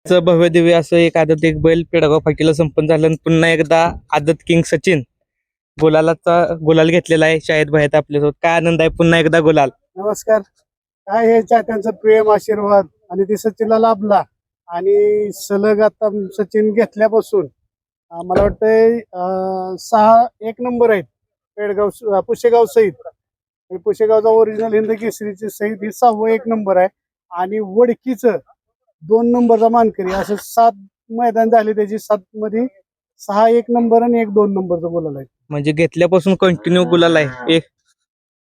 भव्य दिव्य असं एक आदत एक बैल पेडगाव फाटीला संपन्न झालं आणि पुन्हा एकदा आदत किंग सचिन गुलाल घेतलेला आहे. शाळेत बाहेर आपल्यासोबत काय आनंद आहे, पुन्हा एकदा गुलाल. नमस्कार. काय हे चाहत्यांचं प्रेम आशीर्वाद आणि ते सचिनला लाभला आणि सलग आता सचिन घेतल्यापासून मला वाटतंय 6 नंबर आहेत पेडगाव पुशेगाव सहित. पुशेगावचा ओरिजिनल हिंद केसरीचे सहित ही 6 नंबर आहे आणि वडकीचं 2 नंबरचा मानकरी. असं 7 मैदान झाले त्याची. 7 मध्ये 6 नंबर आणि 2 नंबरचा गुलाल आहे. म्हणजे घेतल्यापासून कंटिन्यू गुलाल आहे.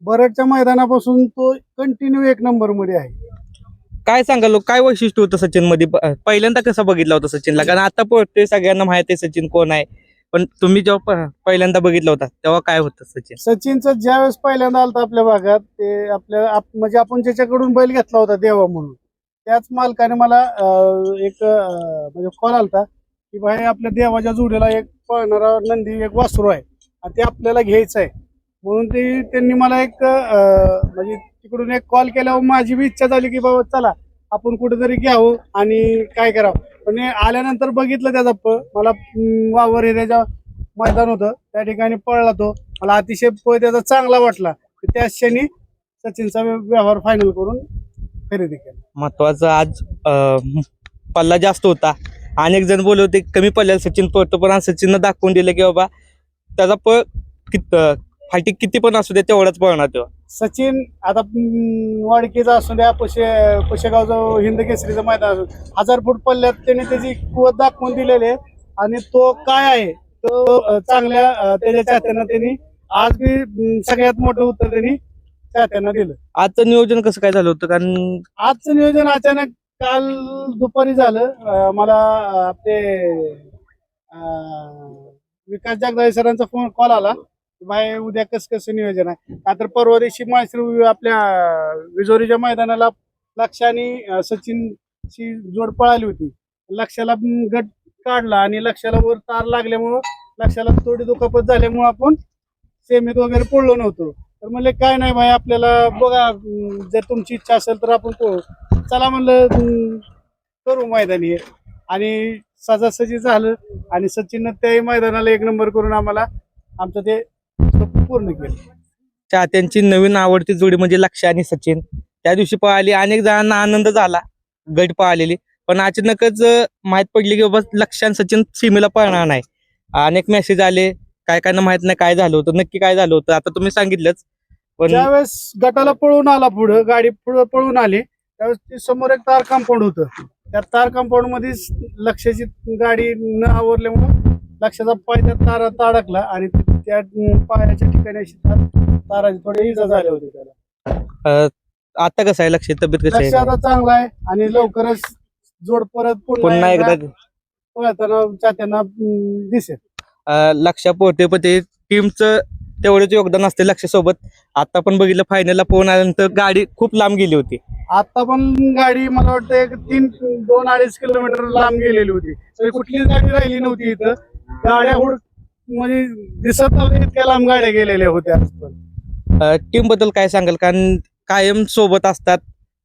बरडच्या मैदानापासून तो कंटिन्यू 1 नंबर मध्ये आहे. काय सांगाल, काय वैशिष्ट्य होतं सचिन मध्ये? पहिल्यांदा कसं बघितलं होतं सचिनला? कारण आता पळतोय, सगळ्यांना माहित आहे सचिन कोण आहे, पण तुम्ही जेव्हा पहिल्यांदा बघितलं होता तेव्हा काय होतं सचिनचं ज्यावेळेस पहिल्यांदा आलता आपल्या भागात, ते म्हणजे आपण ज्याच्याकडून बैल घेतला होता देवा म्हणून, त्याच मालकाने मला एक म्हणजे कॉल आलता की भाई आपल्या देवाच्या जोडीला एक पळणारा नंदी एक वासरू आहे आणि ते आपल्याला घ्यायचं आहे. म्हणून त्यांनी मला एक म्हणजे तिकडून एक कॉल केल्यावर माझी बी इच्छा झाली की बाबा चला आपण कुठेतरी घ्यावं आणि काय करावं. पण आल्यानंतर बघितलं त्याचा मला वावर एरियाच्या मैदान होतं, त्या ठिकाणी पळला तो. मला अतिशय त्याचा चांगला वाटला. त्या क्षणी सचिनचा व्यवहार फायनल करून खरेदी केला. महत्वाचं आज पल्ला जास्त होता. अनेक जण बोलले होते कमी पल्ल्याला सचिन पळतो, पण आज सचिननं दाखवून दिलं की बाबा त्याचा फाटी किती पण असू दे तेवढाच पळणार तो. सचिन आता वाडकीचा असू द्या, पुशेगावचं हिंद केसरीचं मैदान असू, 1000 फूट पल्ल्यात त्याने त्याची कुवत दाखवून दिलेली आहे आणि तो काय आहे तो चांगल्या त्याच्या चाहत्यांना त्यांनी आज बी सगळ्यात मोठं उत्तर त्यांनी चाहत्यांना दिलं. आजचं नियोजन कसं काय झालं होतं? कारण आजचं नियोजन अचानक काल दुपारी झालं. मला ते विकास जगदाळे सरांचा फोन कॉल आला, भाई उद्या कसं नियोजन आहे. का तर परवा दिवशी माळशिरस आपल्या विजोरीच्या मैदानाला लक्ष आणि सचिनची जोड पळाली होती. लक्षाला गट काढला आणि लक्षाला वर तार लागल्यामुळं लक्षाला थोडी दुखापत झाल्यामुळं आपण सेमीत वगैरे पडलो नव्हतो. तर म्हणले काय नाही भाई, आपल्याला बघा जर तुमची इच्छा असेल तर आपण चला म्हणलं करू मैदानी. आणि सजासजी झालं आणि सचिननं त्याही मैदानाला 1 नंबर करून आम्हाला आमचं ते पूर्ण केलं. चाहत्यांची नवीन आवडती जोडी म्हणजे लक्ष आणि सचिन त्या दिवशी पळाली. अनेक जणांना आनंद झाला गट पळालेली, पण अचानकच माहित पडली की बाबा लक्ष आणि सचिन सीमेला पळणार नाही. अनेक मेसेज आले, काय माहित नाही काय झालं होतं, नक्की काय झालं होतं आता तुम्ही सांगितलंच. पण ज्यावेळेस गटाला पळून आला, पुढं गाडी पुढे पळून आली, त्यावेळेस समोर एक तार कंपाऊंड होतं. त्या तार कंपाऊंड मध्ये लक्षाची गाडी न आवरल्यामुळे लक्षाचा पाय त्या तारात अडकला आणि त्या पायाच्या ठिकाणी ताराची थोडी इजा झाली होती त्याला. आता कसं आहे लक्ष, तब्येत कशी लक्ष आहे? आता चांगला आहे आणि लवकरच जोड परत पुन्हा एकदा पळताना चाहत्यांना दिसेल. लक्ष पोहते, पण ते टीमचं तेवढंच योगदान असते लक्ष सोबत. आता पण बघितलं फायनलला पोहून आल्यानंतर गाडी खूप लांब गेली होती. आता पण गाडी मला वाटतं एक 2-2.5 किलोमीटर लांब गेलेली होती. तरी कुठलीच गाडी राहिली नव्हती इथं. गाड्या म्हणजे दिसत नव्हत्या इतक्या लांब गाड्या गेलेल्या होत्या. टीम बद्दल काय सांगाल? कारण कायम सोबत असतात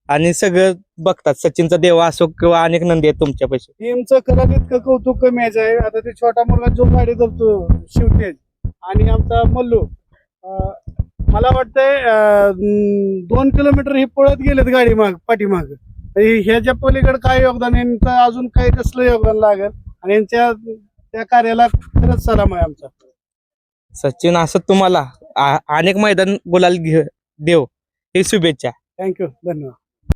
आणि सगळं बघतात. सचिनचा देवा असो किंवा अनेक नंदी आहेत तुमच्यापाशी. टीमचं खरं इतकं कौतुक कमी आहे. आता ते छोटा मुलगा जो गाडी धरतो शिवतेज आणि आमचा मल्लू, मला वाटतंय 2 किलोमीटर हे पळत गेलेत गाडी पाठीमाग. ह्याच्या पलीकडे काय योगदान, यांचं अजून काही कसलं योगदान लागेल आणि यांच्या त्या कार्याला खरंच सलाम आहे आमचा. सचिन असं तुम्हाला अनेक मैदान गुलाल देव, ही शुभेच्छा. थँक्यू, धन्यवाद.